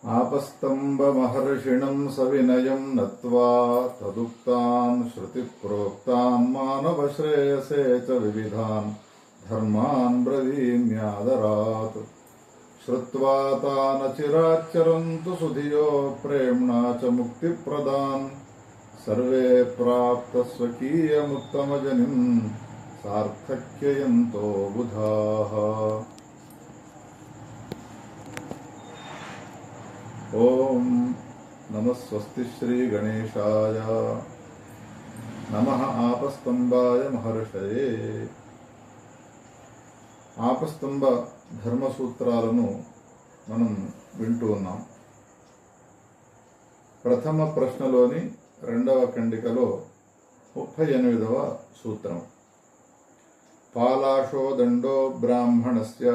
आपस्तम्भमहर्षिणं सविनयं नत्वा तदुक्तान् श्रुतिप्रोक्तान् मानवश्रेयसे च विविधान् धर्मान् ब्रवीम्यादरात्। श्रुत्वा तान् चिराच्चरन्तु सुधियो प्रेम्णा च मुक्तिप्रदान्। सर्वे प्राप्तस्वकीयमुत्तमजनिं सार्थक्ययन्तो बुधाः। ओम नमः स्वस्ति श्री गणेशाय नमः आपस्तंभाय महर्षये। ఆపస్తంభ ధర్మ సూత్రాలను మనం వింటూ ఉన్నాం. ప్రథమ ప్రశ్నలోని రెండవ ఖండికలో 38వ సూత్రం. పాలాశో దండో బ్రాహ్మణస్య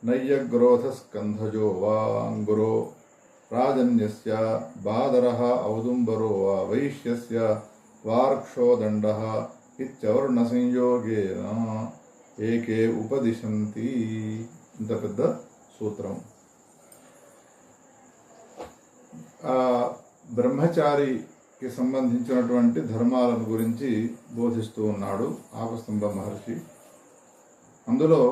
నయ్యగ్రోధస్కంధజో వా అంగురో రాజన్యస్య బాదరః ఔదుంబరో వా వైశ్యస్య వార్క్షో దండః ఇత్యవర్ణ సంయోగేన ఏకే ఉపదిశంతి. ఇంత పెద్ద సూత్రం. బ్రహ్మచారికి సంబంధించినటువంటి ధర్మాలను గురించి బోధిస్తూ ఉన్నాడు ఆపస్తంభ మహర్షి. అందులో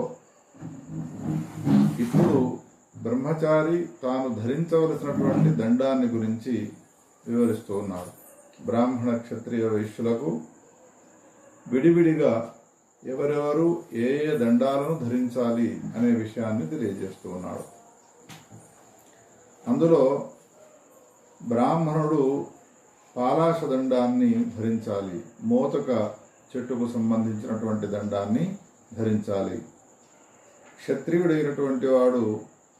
ఇప్పుడు బ్రహ్మచారి తాను ధరించవలసినటువంటి దండాన్ని గురించి వివరిస్తూ ఉన్నాడు. బ్రాహ్మణ క్షత్రియ వైశ్యులకు విడివిడిగా ఎవరెవరు ఏ ఏ దండాలను ధరించాలి అనే విషయాన్ని తెలియజేస్తూ ఉన్నాడు. అందులో బ్రాహ్మణుడు పాలాశ దండాన్ని ధరించాలి, మోతక చెట్టుకు సంబంధించినటువంటి దండాన్ని ధరించాలి. క్షత్రియుడైనటువంటి వాడు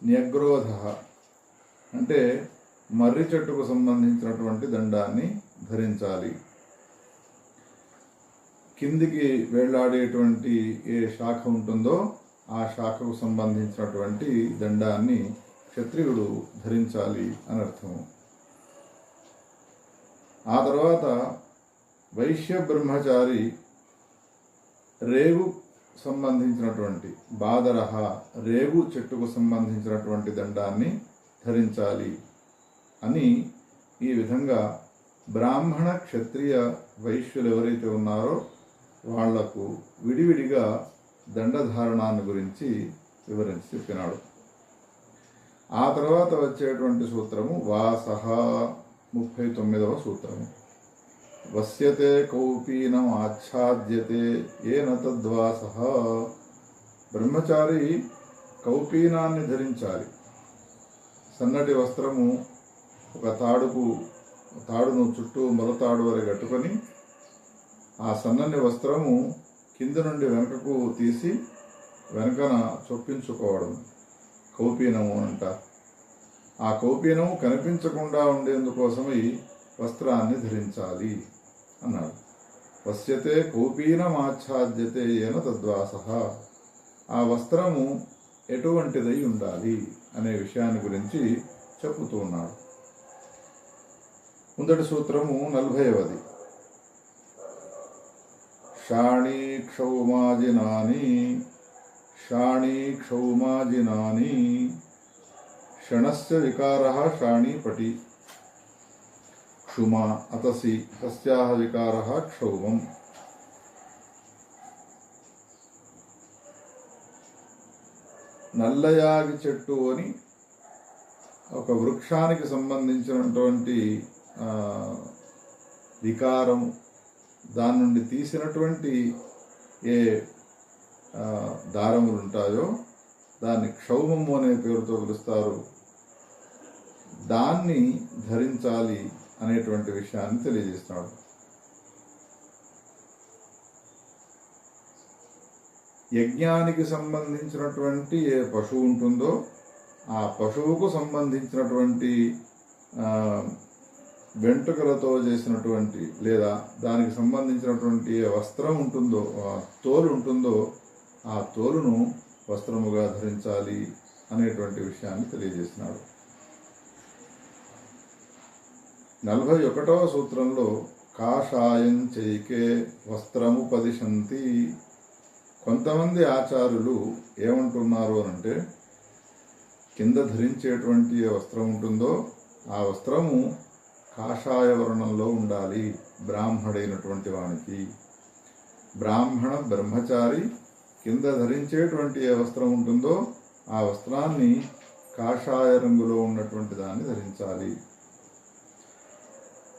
న్యగ్రోధ అంటే మర్రి చెట్టుకు సంబంధించినటువంటి దండాన్ని ధరించాలి. కిందికి వేళ్లాడేటువంటి ఏ శాఖ ఉంటుందో ఆ శాఖకు సంబంధించినటువంటి దండాన్ని క్షత్రియుడు ధరించాలి అని అర్థము. ఆ తర్వాత వైశ్య బ్రహ్మచారి రేగు సంబంధించినటువంటి బాదరహ రేగు చెట్టుకు సంబంధించినటువంటి దండాన్ని ధరించాలి అని ఈ విధంగా బ్రాహ్మణ క్షత్రియ వైశ్యులు ఎవరైతే ఉన్నారో వాళ్లకు విడివిడిగా దండధారణాన్ని గురించి వివరించి చెప్పినాడు. ఆ తర్వాత వచ్చేటువంటి సూత్రము వాసః 39వ సూత్రము. వస్యతే కౌపీనం ఆచ్ఛాద్యతే ఏన తద్వాసః. బ్రహ్మచారి కౌపీనాన్ని ధరించాలి. సన్నటి వస్త్రము ఒక తాడును చుట్టూ మొలతాడు వరకు కట్టుకొని ఆ సన్నని వస్త్రము కింద నుండి వెనకకు తీసి వెనకన చొప్పించుకోవడం కౌపీనము అంట. ఆ కౌపీనము కనిపించకుండా ఉండేందుకోసమై వస్త్రాన్ని ధరించాలి అన్నాడు. వస్యతే కౌపీనమాచ్ఛాద్యతే ఏన తద్వాసః. ఆ వస్త్రము ఎటువంటిదై ఉండాలి అనే విషయాన్ని గురించి చెప్పుతూ ఉన్నాడు. ముందటి సూత్రము 40వది. షాణీక్షౌమాజినాని షణస్య వికారః షాణీపటి క్షుమా అతసి తస్యాః వికారః క్షౌమం. నల్లయాగి చెట్టు అని ఒక వృక్షానికి సంబంధించినటువంటి వికారం, దాని నుండి తీసినటువంటి ఏ దారములు ఉంటాయో దాన్ని క్షౌమము అనే పేరుతో పిలుస్తారు. దాన్ని ధరించాలి అనేటువంటి విషయాన్ని తెలియజేస్తున్నాడు. యజ్ఞానికి సంబంధించినటువంటి ఏ పశువు ఉంటుందో ఆ పశువుకు సంబంధించినటువంటి వెంట్రుకలతో చేసినటువంటి లేదా దానికి సంబంధించినటువంటి ఏ వస్త్రం ఉంటుందో, తోలు ఉంటుందో ఆ తోలును వస్త్రముగా ధరించాలి అనేటువంటి విషయాన్ని తెలియజేస్తున్నాడు. 41వ సూత్రంలో కాషాయం చైకే కింద ధరించేటువంటి ఏ వస్త్రం ఉంటుందో ఆ వస్త్రము కాషాయ వర్ణంలో ఉండాలి బ్రాహ్మడైనటువంటి వానికి. బ్రాహ్మణ బ్రహ్మచారి కింద ధరించేటువంటి ఏ వస్త్రం ఉంటుందో ఆ వస్త్రాన్ని కాషాయ రంగులో ఉన్నటువంటి దాన్ని ధరించాలి.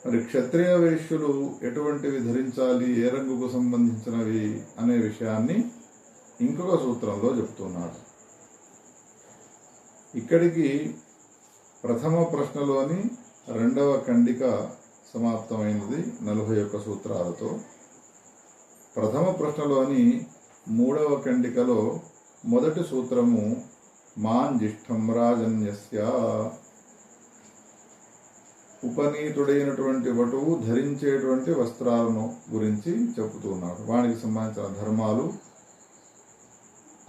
మరి క్షత్రియ వైశ్యులు ఎటువంటివి ధరించాలి, ఏ రంగుకు సంబంధించినవి అనే విషయాన్ని ఇంకొక సూత్రంలో చెప్తున్నాడు. ఇక్కడికి ప్రథమ ప్రశ్నలోని 2వ ఖండిక సమాప్తమైనది 41 సూత్రాలతో. ప్రథమ ప్రశ్నలోని 3వ ఖండికలో మొదటి సూత్రము మాంజిష్టం రాజన్యస్య, ఉపనీతుడైనటువంటి వటువు ధరించేటువంటి వస్త్రాలను గురించి చెబుతున్నాడు. వానికి సంబంధించిన ధర్మాలు,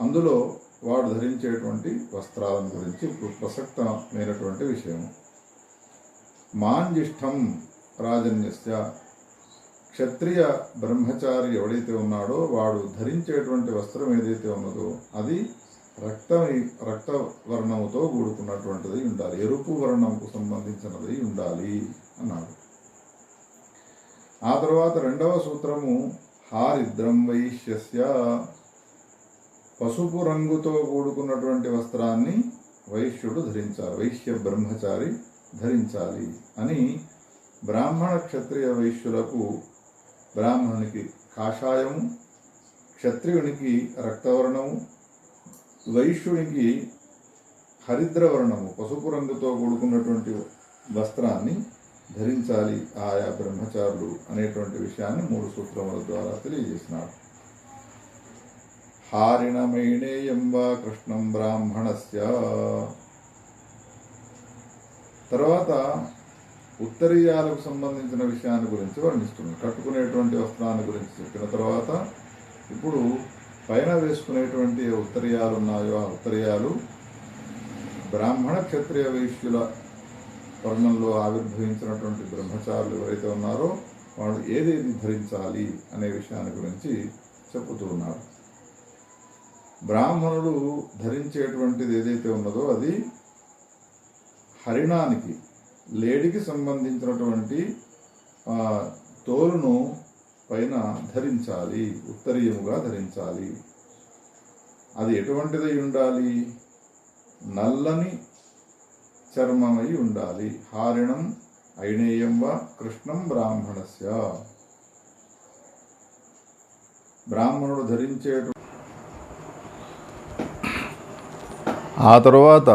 అందులో వాడు ధరించేటువంటి వస్త్రాలను గురించి ఇప్పుడు ప్రసక్తమైనటువంటి విషయం. మాంజిష్టం రాజన్యస్య, క్షత్రియ బ్రహ్మచారి ఎవడైతే ఉన్నాడో వాడు ధరించేటువంటి వస్త్రం ఏదైతే ఉన్నదో అది రక్తవర్ణముతో కూడుకున్నటువంటిది ఉండాలి, ఎరుపు వర్ణంకు సంబంధించినది ఉండాలి అన్నాడు. ఆ తర్వాత 2వ సూత్రము హారిద్రం వైశ్యస్య, పసుపు రంగుతో కూడుకున్నటువంటి వస్త్రాన్ని వైశ్యుడు ధరించాలి, వైశ్య బ్రహ్మచారి ధరించాలి అని బ్రాహ్మణ క్షత్రియ వైశ్యులకు బ్రాహ్మణునికి కాషాయము, క్షత్రియునికి రక్తవర్ణము, వైశ్యునికి హరిద్రవర్ణము పసుపు రంగుతో కూడుకున్నటువంటి వస్త్రాన్ని ధరించాలి ఆయా బ్రహ్మచారులు అనేటువంటి విషయాన్ని 3 సూత్రముల ద్వారా తెలియజేసినాడు. హారిణమైణేయం వా కృష్ణం బ్రాహ్మణస్య, తర్వాత ఉత్తరీయాలకు సంబంధించిన విషయాన్ని గురించి వర్ణిస్తున్నాడు. కట్టుకునేటువంటి వస్త్రాన్ని గురించి చెప్పిన తర్వాత ఇప్పుడు పైన వేసుకునేటువంటి ఉత్తరీయాలు ఉన్నాయో ఆ ఉత్తరీయాలు బ్రాహ్మణ క్షత్రియ వైశ్యుల వర్ణంలో ఆవిర్భవించినటువంటి బ్రహ్మచారులు ఎవరైతే ఉన్నారో వాళ్ళు ఏదేది ధరించాలి అనే విషయాన్ని గురించి చెబుతూ ఉన్నారు. బ్రాహ్మణుడు ధరించేటువంటిది ఏదైతే ఉన్నదో అది హరిణానికి, లేడికి సంబంధించినటువంటి తోలును పైన ధరించాలి, ఉత్తరీయముగా ధరించాలి. అది ఎటువంటిదై ఉండాలి? నల్లని చర్మమై ఉండాలి. హారిణం ఐణేయం వా కృష్ణం బ్రాహ్మణస్య, బ్రాహ్మణుడు ధరించేటు. ఆ తరువాత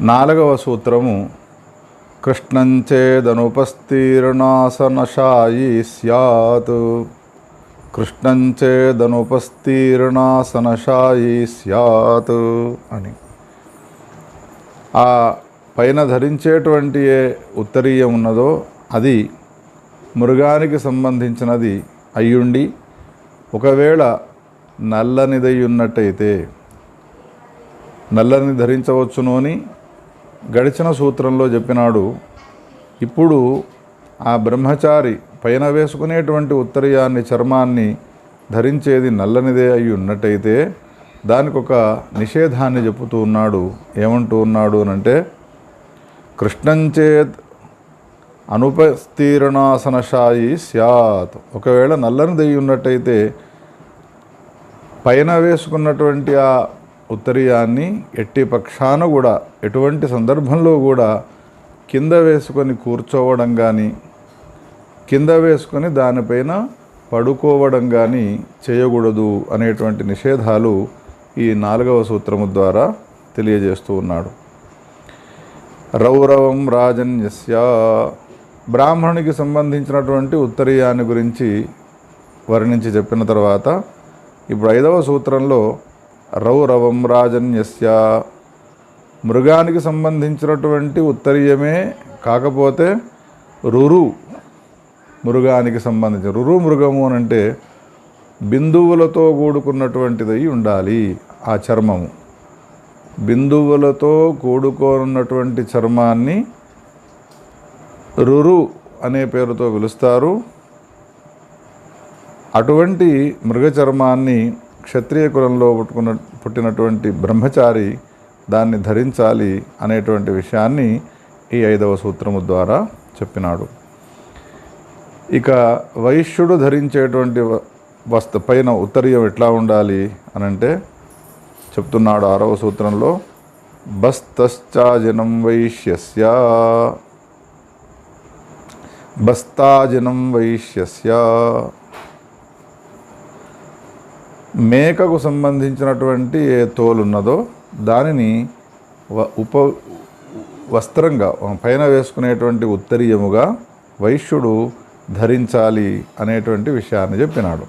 4వ సూత్రము కృష్ణంచేదనుపస్తీర్ణాసనశాయీ స్యాత్, కృష్ణంచేదనుపస్తీర్ణాసనశాయీ స్యాత్ అని. ఆ పైన ధరించేటువంటి ఏ ఉత్తరీయం ఉన్నదో అది మృగానికి సంబంధించినది అయ్యుండి ఒకవేళ నల్లనిదై ఉన్నట్టయితే నల్లని ధరించవచ్చును అని గడిచిన సూత్రంలో చెప్పినాడు. ఇప్పుడు ఆ బ్రహ్మచారి పైన వేసుకునేటువంటి ఉత్తరీయాన్ని, చర్మాన్ని ధరించేది నల్లనిదే అయి ఉన్నట్టయితే దానికి ఒక నిషేధాన్ని చెబుతూ ఉన్నాడు. ఏమంటూ ఉన్నాడు అనంటే కృష్ణంచేత్ అనుపస్తీర్ణాసనశాయి స్యాత్, ఒకవేళ నల్లనిదై ఉన్నట్టయితే పైన వేసుకున్నటువంటి ఆ ఉత్తరీయాన్ని ఎట్టి పక్షాన కూడా, ఎటువంటి సందర్భంలో కూడా కింద వేసుకొని కూర్చోవడం కానీ, కింద వేసుకొని దానిపైన పడుకోవడం కానీ చేయకూడదు అనేటువంటి నిషేధాలు ఈ 4వ సూత్రము ద్వారా తెలియజేస్తూ ఉన్నాడు. రౌరవం రాజన్యస్య, బ్రాహ్మణునికి సంబంధించినటువంటి ఉత్తరీయాన్ని గురించి వర్ణించి చెప్పిన తర్వాత ఇప్పుడు 5వ సూత్రంలో రౌరవం రాజన్యస్య, మృగానికి సంబంధించినటువంటి ఉత్తరీయమే కాకపోతే రురు మృగానికి సంబంధించిన, రురు మృగము అనంటే బిందువులతో కూడుకున్నటువంటిదై ఉండాలి. ఆ చర్మము బిందువులతో కూడుకోనున్నటువంటి చర్మాన్ని రురు అనే పేరుతో పిలుస్తారు. అటువంటి మృగ చర్మాన్ని క్షత్రియ కులంలో పుట్టినటువంటి బ్రహ్మచారి దాన్ని ధరించాలి అనేటువంటి విషయాన్ని ఈ 5వ సూత్రము ద్వారా చెప్పినాడు. ఇక వైశ్యుడు ధరించేటువంటి పైన ఉత్తరీయం ఎట్లా ఉండాలి అనంటే చెప్తున్నాడు 6వ సూత్రంలో, బస్తశ్చాజనం వైశ్యస్య, బస్తాజనం వైశ్యస్య. మేకకు సంబంధించినటువంటి ఏ తోలున్నదో దానిని వస్త్రంగా పైన వేసుకునేటువంటి ఉత్తరీయముగా వైశ్యుడు ధరించాలి అనేటువంటి విషయాన్ని చెప్పినాడు.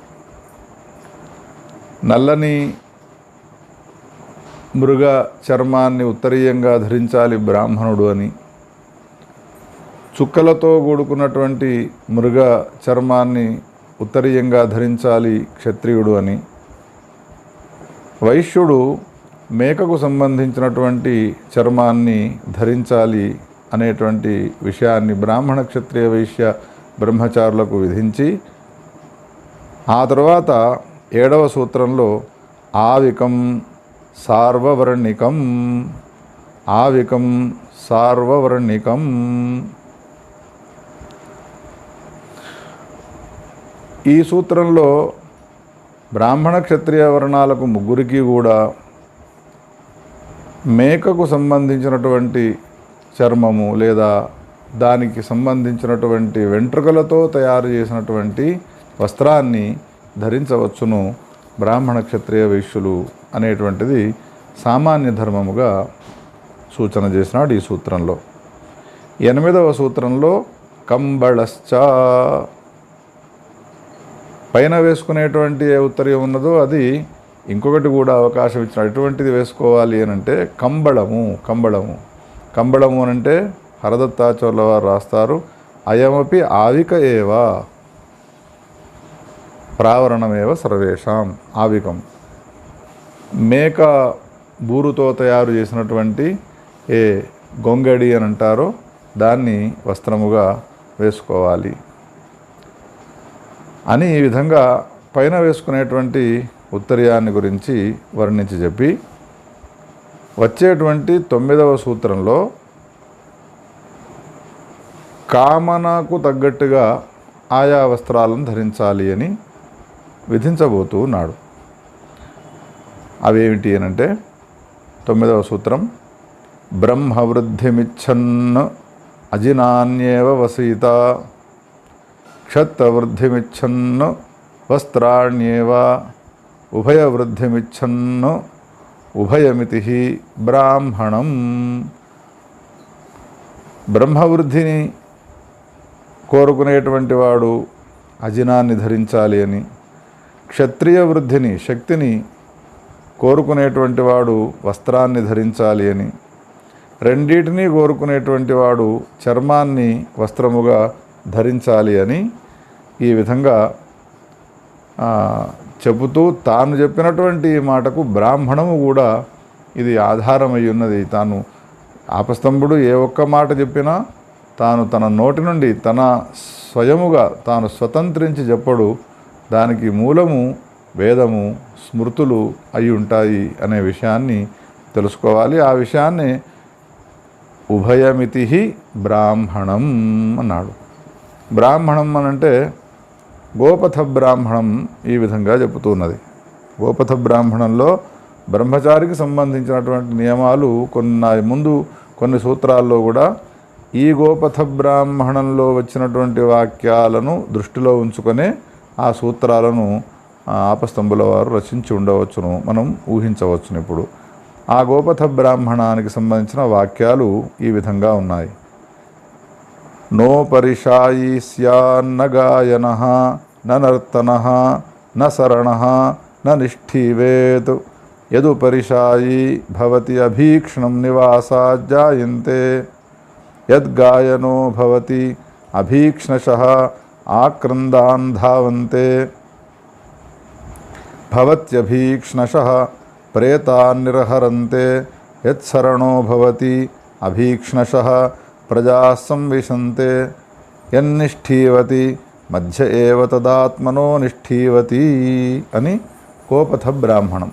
నల్లని మృగ చర్మాన్ని ఉత్తరీయంగా ధరించాలి బ్రాహ్మణుడు అని, చుక్కలతో కూడుకున్నటువంటి మృగ చర్మాన్ని ఉత్తరీయంగా ధరించాలి క్షత్రియుడు అని, వైశ్యుడు మేకకు సంబంధించినటువంటి చర్మాన్ని ధరించాలి అనేటువంటి విషయాన్ని బ్రాహ్మణ క్షత్రియ వైశ్య బ్రహ్మచారులకు విధించి, ఆ తర్వాత 7వ సూత్రంలో ఆవికం సార్వవర్ణికం, ఆవికం సార్వవర్ణికం. ఈ సూత్రంలో బ్రాహ్మణ క్షత్రియ వర్ణాలకు ముగ్గురికి కూడా మేకకు సంబంధించినటువంటి చర్మము లేదా దానికి సంబంధించినటువంటి వెంట్రుకలతో తయారు చేసినటువంటి వస్త్రాన్ని ధరించవచ్చును బ్రాహ్మణ క్షత్రియ వైశ్యులు అనేటువంటిది సామాన్య ధర్మముగా సూచన చేసినాడు ఈ సూత్రంలో. 8వ సూత్రంలో కంబళశ్చ, పైన వేసుకునేటువంటి ఏ ఉత్తరీయం ఉన్నదో అది ఇంకొకటి కూడా అవకాశం ఇచ్చిన ఎటువంటిది వేసుకోవాలి అని అంటే కంబళము. కంబళము కంబళము అని అంటే హరదత్తాచార్యుల వారు రాస్తారు, అయమపి ఆవిక ఏవ ప్రావరణమేవ సర్వేషాం. ఆవికం మేక బూరుతో తయారు చేసినటువంటి ఏ గొంగడి అని అంటారో దాన్ని వస్త్రముగా వేసుకోవాలి అని ఈ విధంగా పైన వేసుకునేటువంటి ఉత్తరీయాన్ని గురించి వర్ణించి చెప్పి, వచ్చేటువంటి 9వ సూత్రంలో కామనకు తగ్గట్టుగా ఆయా వస్త్రాలను ధరించాలి అని విధించబోతూ ఉన్నాడు. అవేమిటి అనంటే 9వ సూత్రం, బ్రహ్మవృద్ధిమిచ్చన్ అజినాన్యేవ వసీత, క్షత్రవృద్ధిమిచ్చన్ వస్త్రాణ్యేవ, ఉభయవృద్ధిమిచ్చన్ ఉభయమితి బ్రాహ్మణం. బ్రహ్మవృద్ధిని కోరుకునేటువంటి వాడు అజినాన్ని ధరించాలి అని, క్షత్రియ వృద్ధిని శక్తిని కోరుకునేటువంటి వాడు వస్త్రాన్ని ధరించాలి అని, రెండింటినీ కోరుకునేటువంటి వాడు చర్మాన్ని వస్త్రముగా ధరించాలి అని ఈ విధంగా చెబుతూ తాను చెప్పినటువంటి మాటకు బ్రాహ్మణము కూడా ఇది ఆధారమై ఉన్నది. తాను ఆపస్తంభుడు ఏ ఒక్క మాట చెప్పినా తాను తన నోటి నుండి తన స్వయముగా తాను స్వతంత్రించి చెప్పడు, దానికి మూలము వేదము స్మృతులు అయి ఉంటాయి అనే విషయాన్ని తెలుసుకోవాలి. ఆ విషయాన్ని ఉభయమితి బ్రాహ్మణం అన్నాడు. బ్రాహ్మణం అనంటే గోపథ బ్రాహ్మణం ఈ విధంగా చెబుతున్నది. గోపథ బ్రాహ్మణంలో బ్రహ్మచారికి సంబంధించినటువంటి నియమాలు కొన్ని సూత్రాల్లో కూడా ఈ గోపథ బ్రాహ్మణంలో వచ్చినటువంటి వాక్యాలను దృష్టిలో ఉంచుకొనే ఆ సూత్రాలను ఆపస్తంభుల వారు రచించి ఉండవచ్చును, మనం ఊహించవచ్చును. ఇప్పుడు ఆ గోపథ బ్రాహ్మణానికి సంబంధించిన వాక్యాలు ఈ విధంగా ఉన్నాయి. నో పరిషాయి స్యాన్న గాయనః న నర్తనః న సరణః న నిష్ఠీవేత్ యదు పరిషాయి భవతి అభీక్ష్ణం నివాసాత్ జాయంతే యద్గాయనో భవతి అభీక్ష్ణశః ఆక్రందాన్ ధావంతే భవత్యభీక్ష్ణశః ప్రేతాన్ నిర్హరంతే యత్సరణో భవతి అభీక్ష్ణశః ప్రజా సంవిశంతే యన్నిష్ఠీవతి మధ్య ఏవ తదాత్మనో నిష్ఠీవతి అని గోపథ బ్రాహ్మణం.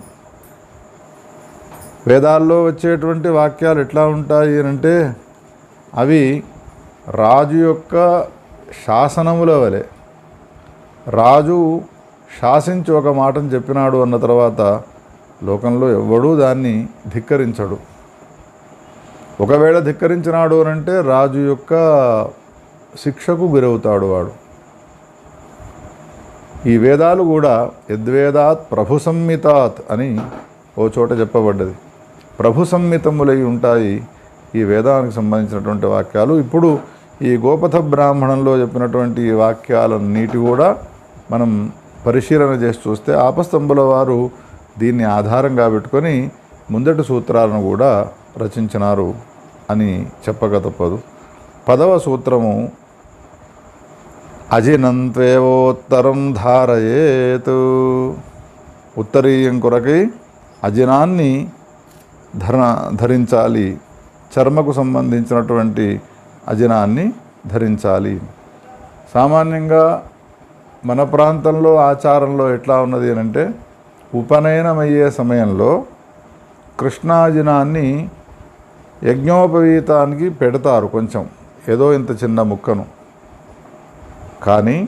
వేదాల్లో వచ్చేటువంటి వాక్యాలు ఎట్లా ఉంటాయి అంటే అవి రాజు యొక్క శాసనముల వలె. రాజు శాసించి ఒక మాటను చెప్పినాడు అన్న తర్వాత లోకంలో ఎవ్వడూ దాన్ని ధిక్కరించడు. ఒకవేళ ధిక్కరించినాడు అంటే రాజు యొక్క శిక్షకు గురవుతాడు వాడు. ఈ వేదాలు కూడా యద్వేదాత్ ప్రభు సంహితాత్ అని ఓ చోట చెప్పబడ్డది. ప్రభు సంహితములై ఉంటాయి ఈ వేదానికి సంబంధించినటువంటి వాక్యాలు. ఇప్పుడు ఈ గోపథ బ్రాహ్మణంలో చెప్పినటువంటి ఈ వాక్యాలన్నిటి కూడా మనం పరిశీలన చేసి చూస్తే ఆపస్తంభుల వారు దీన్ని ఆధారంగా పెట్టుకొని ముందటి సూత్రాలను కూడా రచించినారు అని చెప్పక తప్పదు. 10వ సూత్రము అజినంత్వేవోత్తరం ధారయేతు. ఉత్తరీయం కొరకై అజినాన్ని ధరించాలి, చర్మకు సంబంధించినటువంటి అజినాన్ని ధరించాలి. సామాన్యంగా మన ప్రాంతంలో ఆచారంలో ఎట్లా ఉన్నది అంటే ఉపనయనమయ్యే సమయంలో కృష్ణాజినాన్ని యజ్ఞోపవీతానికి పెడతారు, కొంచెం ఏదో ఇంత చిన్న ముక్కను. కానీ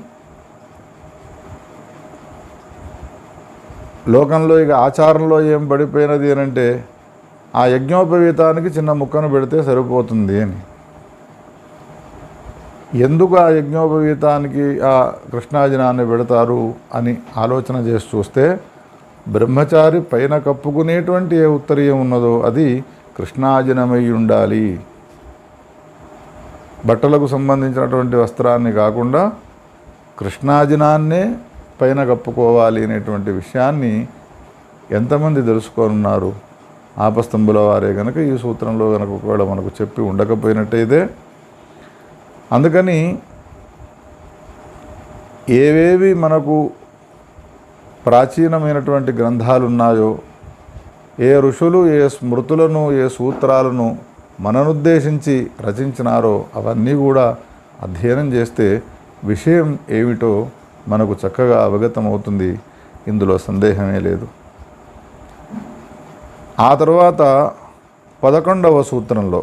లోకంలో ఇక ఆచారంలో ఏం పడిపోయినది అంటే ఆ యజ్ఞోపవీతానికి చిన్న ముక్కను పెడితే సరిపోతుంది అని. ఎందుకు ఆ యజ్ఞోపవీతానికి ఆ కృష్ణాజినాన్ని పెడతారు అని ఆలోచన చేసి చూస్తే బ్రహ్మచారి పైన కప్పుకునేటువంటి ఏ ఉత్తరీయం ఉన్నదో అది కృష్ణాజినమై ఉండాలి. బట్టలకు సంబంధించినటువంటి వస్త్రాన్ని కాకుండా కృష్ణాజినాన్నే పైన కప్పుకోవాలి అనేటువంటి విషయాన్ని ఎంతమంది తెలుసుకోనున్నారు? ఆపస్తంభుల వారే కనుక ఈ సూత్రంలో కనుక ఒకవేళ మనకు చెప్పి ఉండకపోయినట్టయితే. అందుకని ఏవేవి మనకు ప్రాచీనమైనటువంటి గ్రంథాలు ఉన్నాయో, ఏ ఋషులు ఏ స్మృతులను ఏ సూత్రాలను మననుద్దేశించి రచించినారో అవన్నీ కూడా అధ్యయనం చేస్తే విషయం ఏమిటో మనకు చక్కగా అవగతమవుతుంది. ఇందులో సందేహమే లేదు. ఆ తర్వాత 11వ సూత్రంలో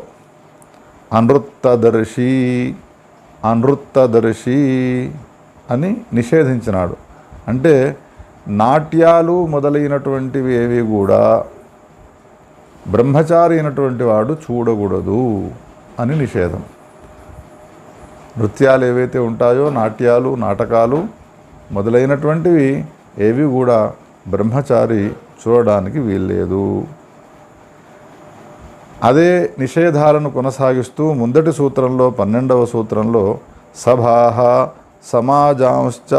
అనృత్తదర్శి అని నిషేధించినాడు. అంటే నాట్యాలు మొదలైనటువంటివి ఏవి కూడా బ్రహ్మచారి అయినటువంటి వాడు చూడకూడదు అని నిషేధం. నృత్యాలు ఏవైతే ఉంటాయో, నాట్యాలు, నాటకాలు మొదలైనటువంటివి ఏవి కూడా బ్రహ్మచారి చూడడానికి వీల్లేదు. అదే నిషేధాలను కొనసాగిస్తూ ముందటి సూత్రంలో 12వ సూత్రంలో సభాః సమాజాంశ్చ